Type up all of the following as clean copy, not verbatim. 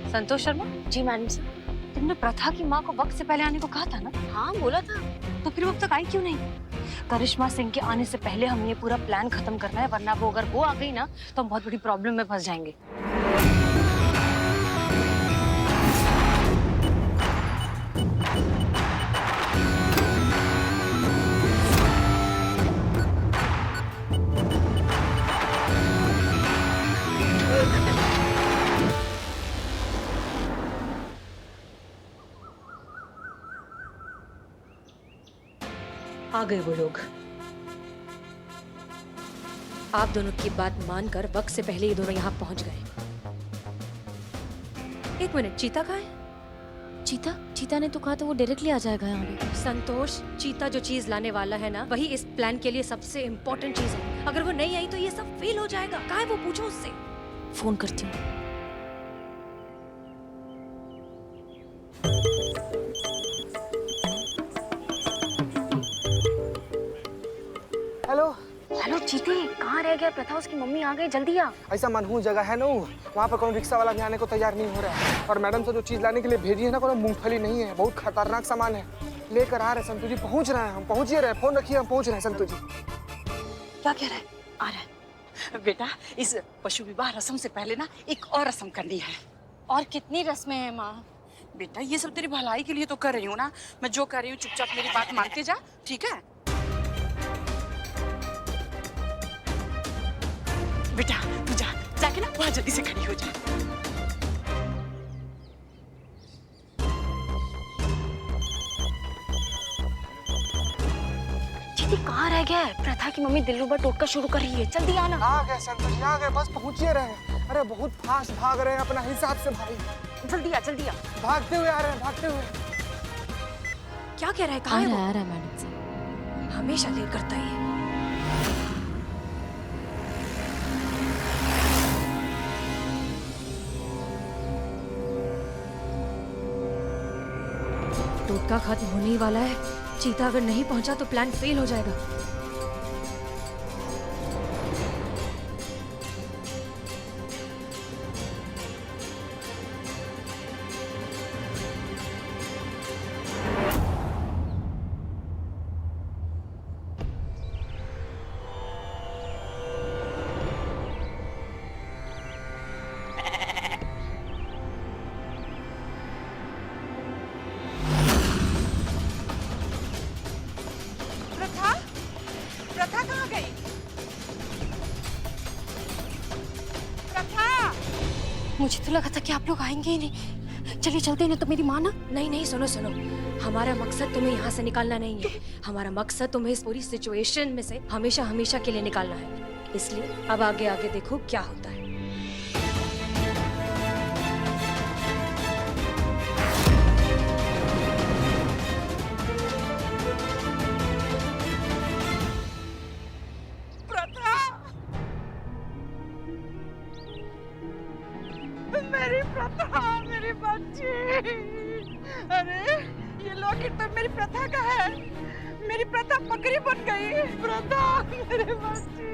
संतोष शर्मा। जी madam sir. तुमने प्रथा की माँ को वक्त से पहले आने को कहा था ना? हाँ बोला था। तो फिर वो अब तक आई क्यों नहीं? करिश्मा सिंह के आने से पहले हमें ये पूरा प्लान खत्म करना है, वरना वो अगर वो आ गई ना तो हम बहुत बड़ी प्रॉब्लम में फंस जाएंगे। आ गए वो लोग। आप दोनों की बात मानकर वक्त से पहले ये दोनों यहाँ पहुंच गए। एक मिनट, चीता कहाँ है? चीता ने तो कहा था वो डायरेक्टली आ जाएगा यहाँ पे। संतोष, चीता जो चीज लाने वाला है ना, वही इस प्लान के लिए सबसे इम्पोर्टेंट चीज है। अगर वो नहीं आई तो ये सब फेल हो जाएगा। कहाँ है वो, पूछो उससे। फोन करती हूँ। हेलो। हेलो चीते, कहाँ रह गया? प्रथा उसकी मम्मी आ गई, जल्दी आ। ऐसा मनहूस जगह है ना, वहाँ पर कोई रिक्शा वाला भी आने को तैयार नहीं हो रहा है। और मैडम से जो चीज लाने के लिए भेजी है ना, कोई मूंगफली नहीं है, बहुत खतरनाक सामान है। लेकर आ रहे संतू जी, पहुँच रहे हैं हम, पहुँच ही रहे हैं। फोन रखिए, हम पहुँच रहे हैं संतू जी। क्या कह रहा है? आ रहा है। बेटा, इस पशु विवाह रस्म से पहले ना एक और रस्म करनी है। और कितनी रस्में हैं माँ? बेटा, ये सब तेरी भलाई के लिए तो कर रही हूँ ना। मैं जो कर रही हूँ चुपचाप मेरी बात मान के जा, ठीक है? बेटा तू जा, जाके ना वहाँ जल्दी से खड़ी हो जा। चीते कहाँ रह गया है? प्रथा की मम्मी दिलरुबा टोटका शुरू कर रही है, जल्दी आना। आ गए संतू जी, आ गए, बस पहुँच ही रहे हैं। अरे बहुत फास्ट भाग रहे हैं अपना हिसाब से भाई। जल्दी आ, जल्दी आ। भागते हुए आ रहे हैं, भागते हुए। क्या कह रहा है? कहाँ है वो? आ रहा है मैडम सर। हमेशा लेट करता है ये। टोटका खत्म होने ही वाला है। चीता अगर नहीं पहुंचा तो प्लान फेल हो जाएगा। प्रथा, प्रथा कहाँ गई? प्रथा! मुझे तो लगा था कि आप लोग आएंगे ही नहीं। चलिए चलते हैं, नहीं तो मेरी माँ ना। नहीं नहीं, सुनो सुनो, हमारा मकसद तुम्हें यहाँ से निकालना नहीं है। हमारा मकसद तुम्हें इस पूरी सिचुएशन में से हमेशा हमेशा के लिए निकालना है। इसलिए अब आगे आगे देखो क्या होता है। प्रथा! मेरी प्रथा, मेरी बच्ची! अरे ये लॉकेट तो मेरी प्रथा का है। मेरी प्रथा बकरी बन गई। प्रथा, मेरी बच्ची!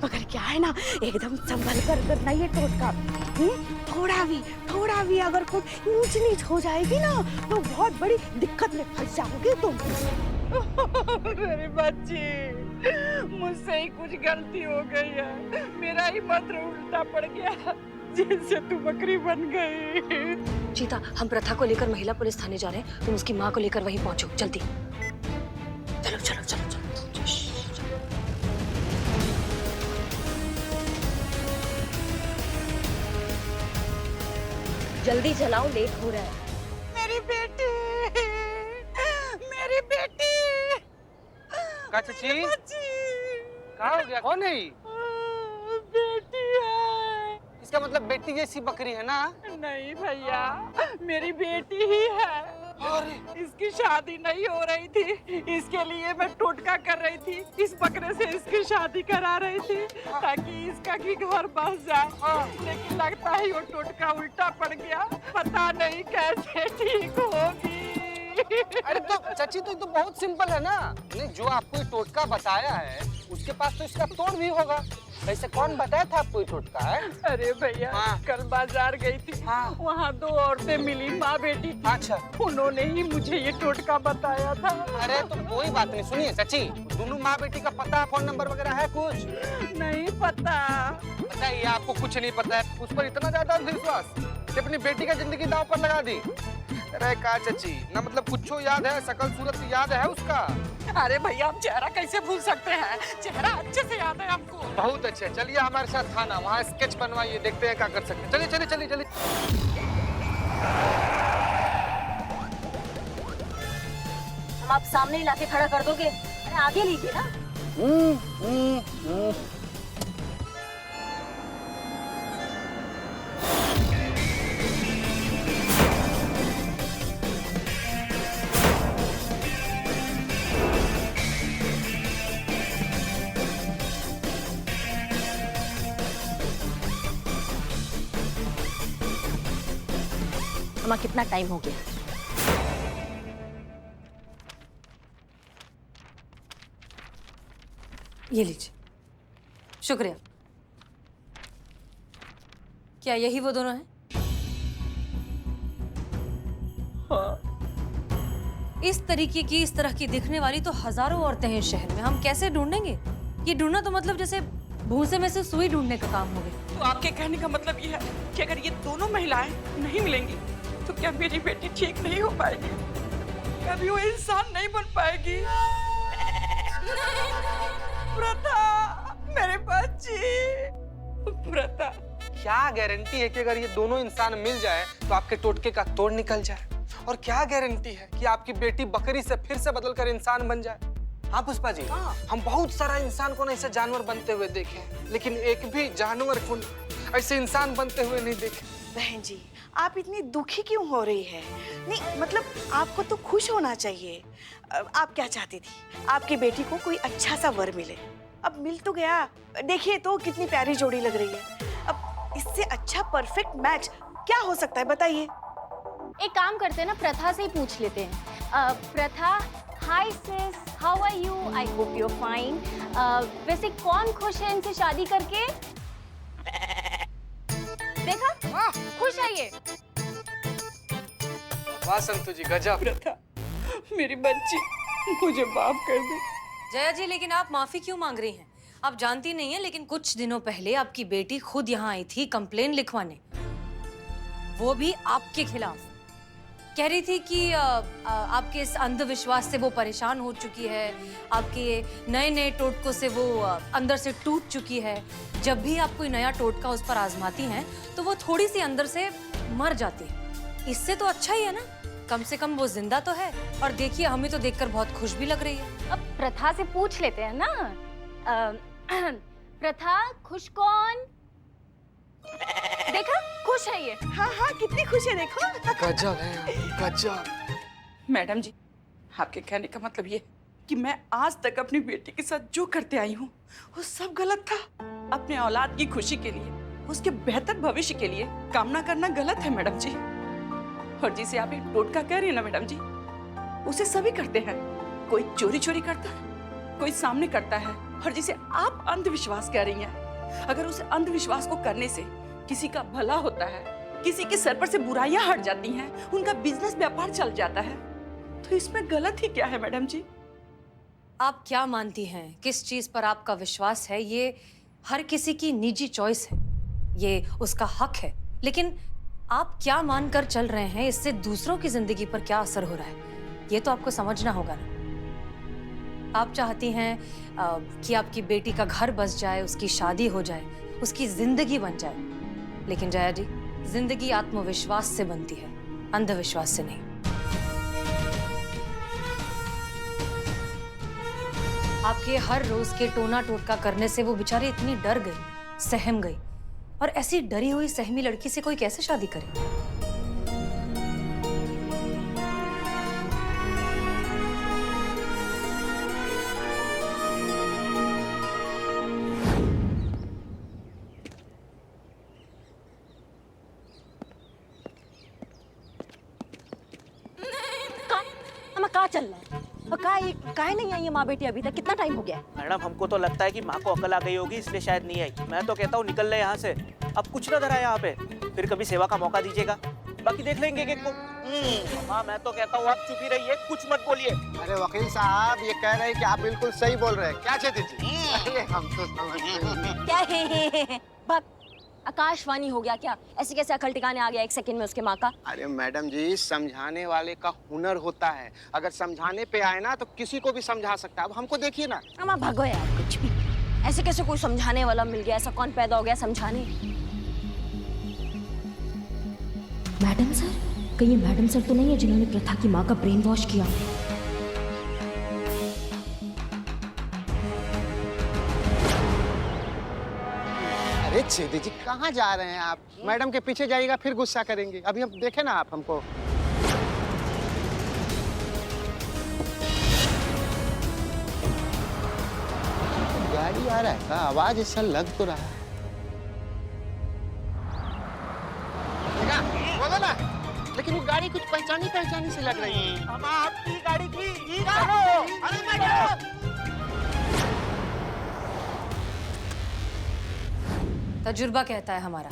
मगर क्या है ना, एकदम संभल कर करना ये टोटका। थोड़ा भी अगर कोई ऊंच नीच हो जाएगी ना तो बहुत बड़ी दिक्कत में फंस जाओगे तुम। मेरी बच्ची, मुझसे ही कुछ गलती हो गई है। मेरा ही मंत्र उल्टा पड़ गया, जिससे तू बकरी बन गई। चीता, हम प्रथा को लेकर महिला पुलिस थाने जा रहे हैं। तुम उसकी माँ को लेकर वहीं पहुंचो, जल्दी। चलो चलो चलो चलो। जल्दी चलाओ, लेट हो रहा है। मेरी बेटी, मेरी बेटी! चाची, बच्ची! कहाँ हो गया? कौन है? बेटी है। इसका मतलब बेटी जैसी बकरी है ना? नहीं भैया, मेरी बेटी ही है। इसकी शादी नहीं हो रही थी, इसके लिए मैं टोटका कर रही थी। इस बकरे से इसकी शादी करा रही थी ताकि इसका भी घर बस जाए। लेकिन लगता है वो टोटका उल्टा पड़ गया। पता नहीं कैसे ठीक होगी। अरे तो चाची, तो बहुत सिंपल है ना। नहीं, जो आपको ये टोटका बताया है उसके पास तो इसका तोड़ भी होगा। वैसे कौन बताया था आपको ये टोटका है? अरे भैया, हाँ। कल बाजार गई थी। हाँ। वहाँ 2 औरतें मिली, माँ बेटी थी। अच्छा। उन्होंने ही मुझे ये टोटका बताया था। अरे तो कोई बात नहीं, सुनिए चाची, दोनों माँ बेटी का पता, फोन नंबर वगैरह है कुछ? नहीं पता। बताइए, आपको कुछ नहीं पता है, उस पर इतना ज्यादा विश्वास कि अपनी बेटी का जिंदगी दांव पर लगा दी। अरे का चाची, ना मतलब कुछ याद है, शकल सूरत याद है उसका? अरे भैया, हम चेहरा कैसे भूल सकते हैं? चेहरा अच्छे से याद है हमको। बहुत अच्छे, चलिए हमारे साथ थाना, वहाँ स्केच बनवाइए, देखते हैं क्या कर सकते हैं। चलिए चलिए चलिए चलिए। हम आप सामने ही लाके खड़ा कर दोगे? अरे आगे लीजिए ना। अम्मा, कितना टाइम हो गया? ये लीजिए। शुक्रिया। क्या यही वो दोनों हैं? हाँ। इस तरीके की, इस तरह की दिखने वाली तो हजारों औरतें हैं शहर में। हम कैसे ढूंढेंगे? ये ढूंढना तो मतलब जैसे भूसे में से सुई ढूंढने का काम हो गया। तो आपके कहने का मतलब ये है कि अगर ये दोनों महिलाएं नहीं मिलेंगी तो क्या मेरी बेटी ठीक नहीं हो पाएगी? कभी वो इंसान नहीं बन पाएगी? प्रथा, मेरे बच्ची, प्रथा। क्या गारंटी है कि अगर ये दोनों इंसान मिल जाए तो आपके टोटके का तोड़ निकल जाए? और क्या गारंटी है कि आपकी बेटी बकरी से फिर से बदलकर इंसान बन जाए? हाँ पुष्पा जी, हम बहुत सारा इंसान को ना ऐसे जानवर बनते हुए देखे हैं, लेकिन एक भी जानवर को ऐसे इंसान बनते हुए नहीं देखे। बहन जी, आप इतनी दुखी क्यों हो रही है? नहीं मतलब आपको तो खुश होना चाहिए। आप क्या चाहती थी? आपकी बेटी को कोई अच्छा सा वर मिले। अब मिल तो गया। देखिए तो कितनी प्यारी जोड़ी लग रही है। अब इससे अच्छा परफेक्ट मैच क्या हो सकता है, बताइए। एक काम करते हैं ना, प्रथा से ही पूछ लेते हैं। Pratha, hi sis, how are you? I hope you are fine. वैसे कौन खुश है इनसे शादी करके? देखा, खुश है ये। वाह संतु जी, गजब। प्रथा, मेरी बच्ची, मुझे माफ कर दे। जया जी, लेकिन आप माफी क्यों मांग रही हैं? आप जानती नहीं है, लेकिन कुछ दिनों पहले आपकी बेटी खुद यहाँ आई थी कंप्लेन लिखवाने, वो भी आपके खिलाफ। कह रही थी कि आपके इस अंधविश्वास से वो परेशान हो चुकी है, आपके नए नए टोटकों से वो अंदर से टूट चुकी है। जब भी आप कोई नया टोटका उस पर आजमाती हैं तो वो थोड़ी सी अंदर से मर जाती है। इससे तो अच्छा ही है ना, कम से कम वो जिंदा तो है। और देखिए, हमें तो देखकर बहुत खुश भी लग रही है। अब प्रथा से पूछ लेते हैं ना। प्रथा, खुश कौन? देखा, खुश है ये। हाँ हाँ, कितनी खुश है देखो। गजब है, गजब। मैडम जी, आपके कहने का मतलब ये कि मैं आज तक अपनी बेटी के साथ जो करते आई हूँ वो सब गलत था। अपने औलाद की खुशी के लिए, उसके बेहतर भविष्य के लिए कामना करना गलत है मैडम जी। और जिसे आप एक टोटका कह रही है ना मैडम जी, उसे सभी करते हैं। कोई चोरी चोरी करता है, कोई सामने करता है। और जिसे आप अंधविश्वास कह रही हैं, अगर उस अंधविश्वास को करने से किसी का भला होता है, किसी के सर पर से बुराइयां हट जाती हैं, उनका बिजनेस व्यापार चल जाता है, तो इसमें गलत ही क्या है मैडम जी? आप क्या मानती हैं, किस चीज पर आपका विश्वास है, ये हर किसी की निजी चॉइस है, ये उसका हक है। लेकिन आप क्या मानकर चल रहे हैं, इससे दूसरों की जिंदगी पर क्या असर हो रहा है, ये तो आपको समझना होगा ना। आप चाहती हैं कि आपकी बेटी का घर बस जाए, उसकी शादी हो जाए, उसकी जिंदगी बन जाए। लेकिन जया जी, जिंदगी आत्मविश्वास से बनती है, अंधविश्वास से नहीं। आपके हर रोज के टोना टोटका करने से वो बेचारी इतनी डर गई, सहम गई। और ऐसी डरी हुई सहमी लड़की से कोई कैसे शादी करे? अम्मा, कहाँ चल रहा है? और काहे नहीं आई है माँ बेटी अभी तक? कितना टाइम हो गया है? मैडम हमको तो लगता है कि माँ को अकल आ गई होगी इसलिए शायद नहीं आई। मैं तो कहता हूँ निकल ले यहाँ से, अब कुछ ना धरा यहाँ पे, फिर कभी सेवा का मौका दीजिएगा, बाकी देख लेंगे एक को। हाँ मैं तो कहता हूँ आप चुप ही रहिए, कुछ मत बोलिए। अरे वकील साहब ये कह रहे हैं कि आप बिल्कुल सही बोल रहे हैं। क्या क्षति जी? अरे हम तो समझ क्या है? बक आकाशवाणी हो गया क्या? ऐसे कैसे अकल टिकाने आ गया 1 सेकंड में उसके माँ का? अरे मैडम जी समझाने वाले का हुनर होता है, अगर समझाने पे आए ना तो किसी को भी समझा सकता है। अब हमको देखिए ना। अम्मा भगो यार, कुछ भी ऐसे कैसे कोई समझाने वाला मिल गया? ऐसा कौन पैदा हो गया समझाने? मैडम सर, कहीं मैडम सर तो नहीं है जिन्होंने प्रथा की माँ का ब्रेन वॉश किया? अरे छेदी जी कहाँ जा रहे हैं आप? मैडम के पीछे जाइएगा फिर गुस्सा करेंगे। अभी हम देखे ना आप हमको। गाड़ी आ रहा है का? आवाज ऐसा लग तो रहा है। देखा? बोलो ना। लेकिन वो गाड़ी कुछ पहचानी से लग रही है। हम आपकी गाड़ी की अरे मैडम! तजुर्बा कहता है हमारा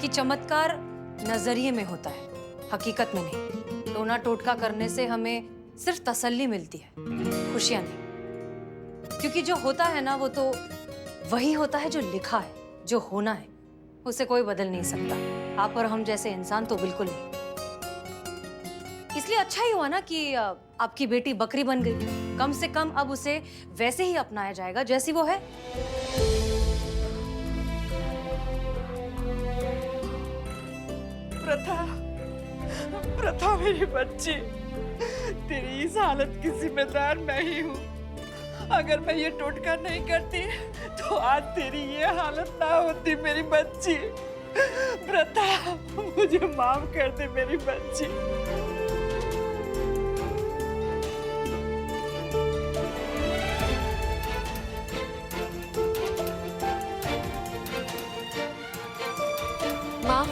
कि चमत्कार नजरिए में होता है, हकीकत में नहीं। टोना टोटका करने से हमें सिर्फ तसल्ली मिलती है, खुशियां नहीं। क्योंकि जो होता है ना वो तो वही होता है जो लिखा है, जो होना है उसे कोई बदल नहीं सकता। आप और हम जैसे इंसान तो बिल्कुल नहीं। इसलिए अच्छा ही हुआ ना कि आपकी बेटी बकरी बन गई। कम से कम अब उसे वैसे ही अपनाया जाएगा जैसी वो है। प्रथा मेरी बच्ची, तेरी इस हालत की जिम्मेदार मैं ही हूँ। अगर मैं ये टोटका नहीं करती तो आज तेरी ये हालत ना होती मेरी बच्ची। प्रथा मुझे माफ कर दे मेरी बच्ची। माँ,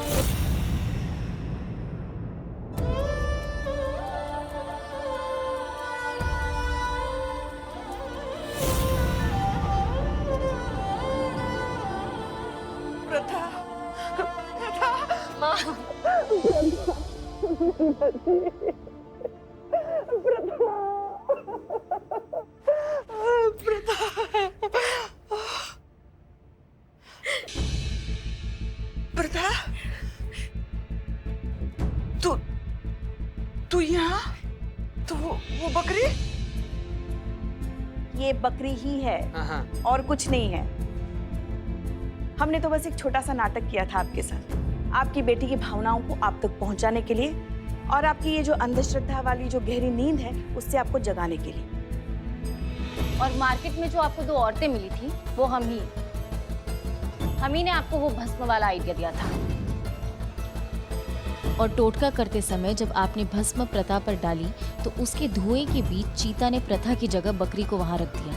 प्रथा, तू यहाँ? तो वो बकरी? ये बकरी ही है और कुछ नहीं है। हमने तो बस एक छोटा सा नाटक किया था आपके साथ, आपकी बेटी की भावनाओं को आप तक पहुंचाने के लिए और आपकी ये जो अंधश्रद्धा वाली जो गहरी नींद है उससे आपको जगाने के लिए। और मार्केट में जो आपको 2 औरतें मिली थी वो हम ही ने आपको वो भस्म वाला आइडिया दिया था। और टोटका करते समय जब आपने भस्म प्रथा पर डाली तो उसके धुएं के बीच चीता ने प्रथा की जगह बकरी को वहां रख दिया।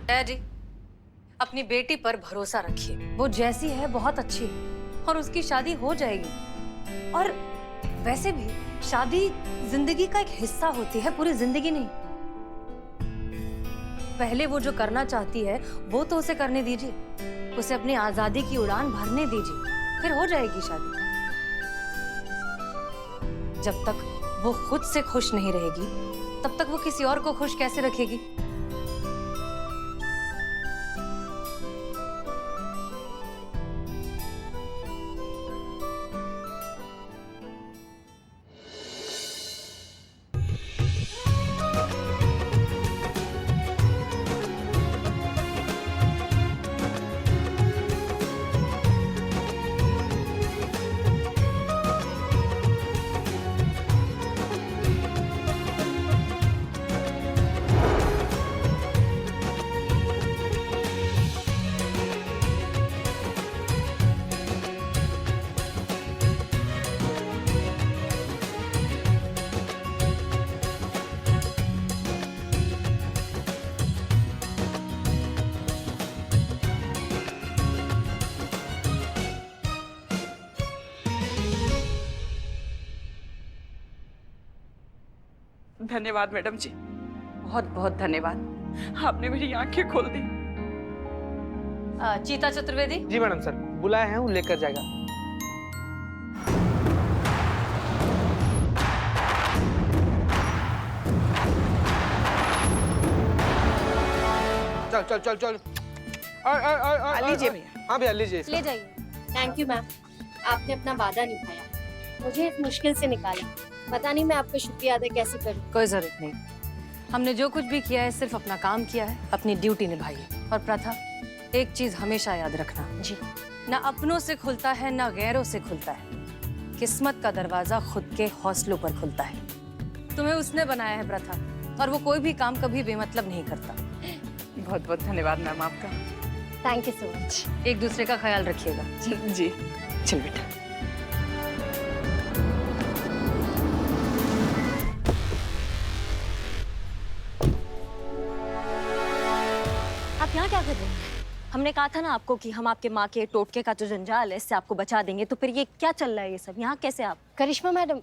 डैडी, अपनी बेटी पर भरोसा रखिए। वो जैसी है बहुत अच्छी है और उसकी शादी हो जाएगी। और वैसे भी शादी जिंदगी का एक हिस्सा होती है, पूरी जिंदगी नहीं। पहले वो जो करना चाहती है वो तो उसे करने दीजिए, उसे अपनी आजादी की उड़ान भरने दीजिए, फिर हो जाएगी शादी। जब तक वो खुद से खुश नहीं रहेगी तब तक वो किसी और को खुश कैसे रखेगी? धन्यवाद मैडम जी, बहुत बहुत धन्यवाद, आपने मेरी आंखें खोल दी। चीता चतुर्वेदी, जी मैडम सर, बुलाए हैं, वो लेकर जाएगा। चल चल चल चल। लीजिए भैया। हाँ भैया लीजिए इसको। ले जाइए। थैंक यू मैम, आपने अपना वादा निभाया, मुझे इस मुश्किल से निकाला। पता नहीं मैं आपको शुक्रिया अदा कैसे करूं। कोई जरूरत नहीं। हमने जो कुछ भी किया है सिर्फ अपना काम किया है, अपनी ड्यूटी निभाई है। और प्रथा, एक चीज हमेशा याद रखना जी, ना अपनों से खुलता है ना गैरों से खुलता है, किस्मत का दरवाजा खुद के हौसलों पर खुलता है। तुम्हें उसने बनाया है प्रथा, और वो कोई भी काम कभी बेमतलब नहीं करता। बहुत बहुत धन्यवाद मैम आपका। Thank you so much. एक दूसरे का ख्याल रखिएगा। जी चल बेटा। आप यहाँ क्या कर रहे हैं? हमने कहा था ना आपको कि हम आपके माँ के टोटके का जो जंजाल है इससे आपको बचा देंगे, तो फिर ये क्या चल रहा है ये सब? यहाँ कैसे आप? Karishma madam,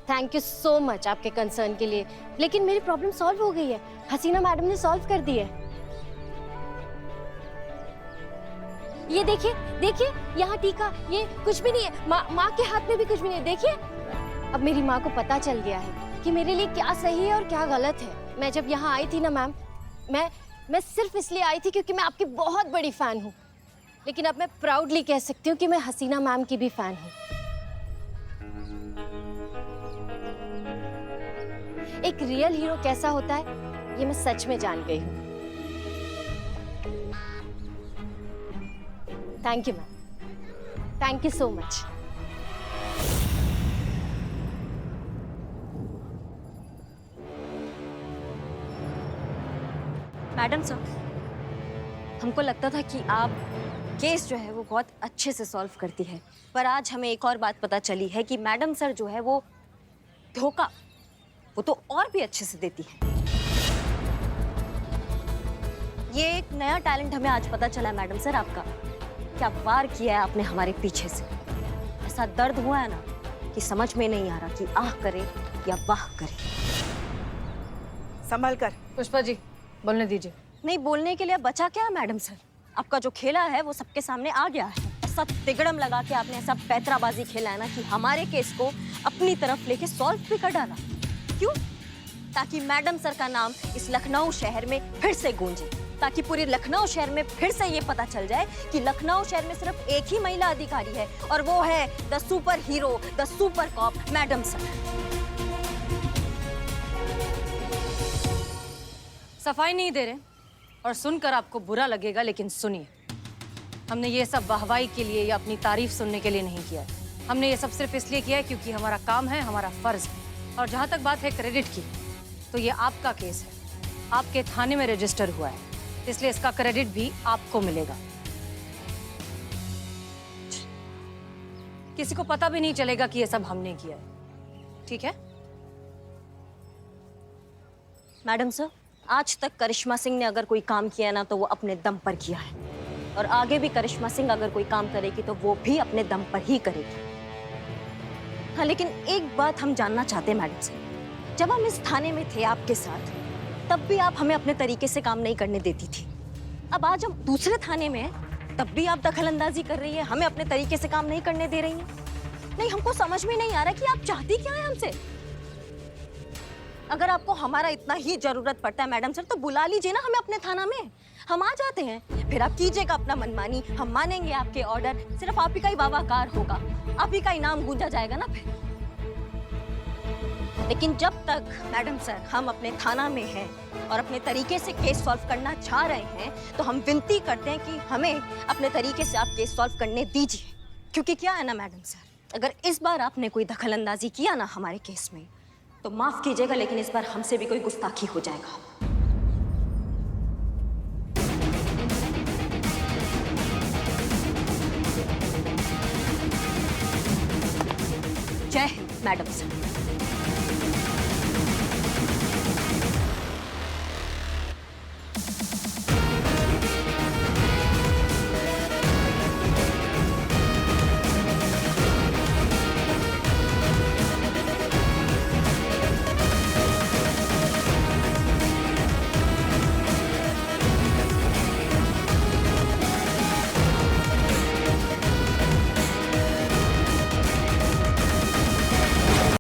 thank you so much आपके कंसर्न के लिए, लेकिन मेरी प्रॉब्लम सॉल्व हो गई है। हसीना मैडम ने सॉल्व कर दी है। ये देखिए देखिए, यहाँ टीका, ये कुछ भी नहीं है। माँ के हाथ में भी कुछ भी नहीं है, देखिए। अब मेरी माँ को पता चल गया है कि मेरे लिए क्या सही है और क्या गलत है। मैं जब यहाँ आई थी ना मैम, मैं सिर्फ इसलिए आई थी क्योंकि मैं आपकी बहुत बड़ी फैन हूँ, लेकिन अब मैं प्राउडली कह सकती हूँ कि मैं हसीना मैम की भी फैन हूँ। एक रियल हीरो कैसा होता है ये मैं सच में जान गई हूँ। Thank you ma'am, thank you so much. Madam sir, हमको लगता था कि आप केस जो है वो बहुत अच्छे से सॉल्व करती है, पर आज हमें एक और बात पता चली है कि मैडम सर जो है वो धोखा वो तो और भी अच्छे से देती है। ये एक नया टैलेंट हमें आज पता चला मैडम सर आपका। क्या वार किया है आपने हमारे पीछे से। ऐसा दर्द हुआ है ना कि समझ में नहीं आ रहा कि आह करे या वाह करे। संभल कर। पुष्पा जी, बोलने दीजिए। नहीं, बोलने के लिए बचा क्या है मैडम सर? आपका जो खेला है वो सबके सामने आ गया है। ऐसा तिगड़म लगा के आपने ऐसा पैतराबाजी खेला है ना कि हमारे केस को अपनी तरफ लेके सॉल्व भी कर डाला। क्यों? ताकि मैडम सर का नाम इस लखनऊ शहर में फिर से गूंजे, ताकि पूरे लखनऊ शहर में फिर से ये पता चल जाए कि लखनऊ शहर में सिर्फ एक ही महिला अधिकारी है और वो है the super hero, the super cop madam sir. सफाई नहीं दे रहे और सुनकर आपको बुरा लगेगा, लेकिन सुनिए, हमने ये सब वाहवाही के लिए या अपनी तारीफ सुनने के लिए नहीं किया है। हमने ये सब सिर्फ इसलिए किया है क्योंकि हमारा काम है, हमारा फर्ज है। और जहाँ तक बात है क्रेडिट की, तो ये आपका केस है, आपके थाने में रजिस्टर हुआ है, इसलिए इसका क्रेडिट भी आपको मिलेगा। किसी को पता भी नहीं चलेगा कि ये सब हमने किया है, ठीक है? मैडम सर, आज तक करिश्मा सिंह ने अगर कोई काम किया ना तो वो अपने दम पर किया है, और आगे भी करिश्मा सिंह अगर कोई काम करेगी तो वो भी अपने दम पर ही करेगी। हाँ, लेकिन एक बात हम जानना चाहते हैं मैडम सर, जब हम इस थाने में थे आपके साथ तब भी आप हमें अपने तरीके से काम नहीं करने देती थी। अब आज हम दूसरे थाने में हैं तब भी आप दखल अंदाजी कर रही है, हमें अपने तरीके से काम नहीं करने दे रही हैं। नहीं, हमको समझ में नहीं आ रहा कि आप चाहती क्या है हमसे। अगर आपको हमारा इतना ही जरूरत पड़ता है मैडम सर तो बुला लीजिए ना हमें अपने थाना में, हम आ जाते हैं। फिर आप कीजिएगा अपना मनमानी, हम मानेंगे आपके ऑर्डर, सिर्फ आप ही का ही वाहवाकार होगा, आप ही का ही नाम गूंजा जाएगा ना फिर। लेकिन जब तक मैडम सर हम अपने थाना में हैं और अपने तरीके से केस सॉल्व करना चाह रहे हैं तो हम विनती करते हैं कि हमें अपने तरीके से आप केस सॉल्व करने दीजिए। क्योंकि क्या है ना मैडम सर, अगर इस बार आपने कोई दखल अंदाजी किया ना हमारे केस में तो माफ कीजिएगा, लेकिन इस बार हमसे भी कोई गुस्ताखी हो जाएगा। जय हिंद मैडम सर।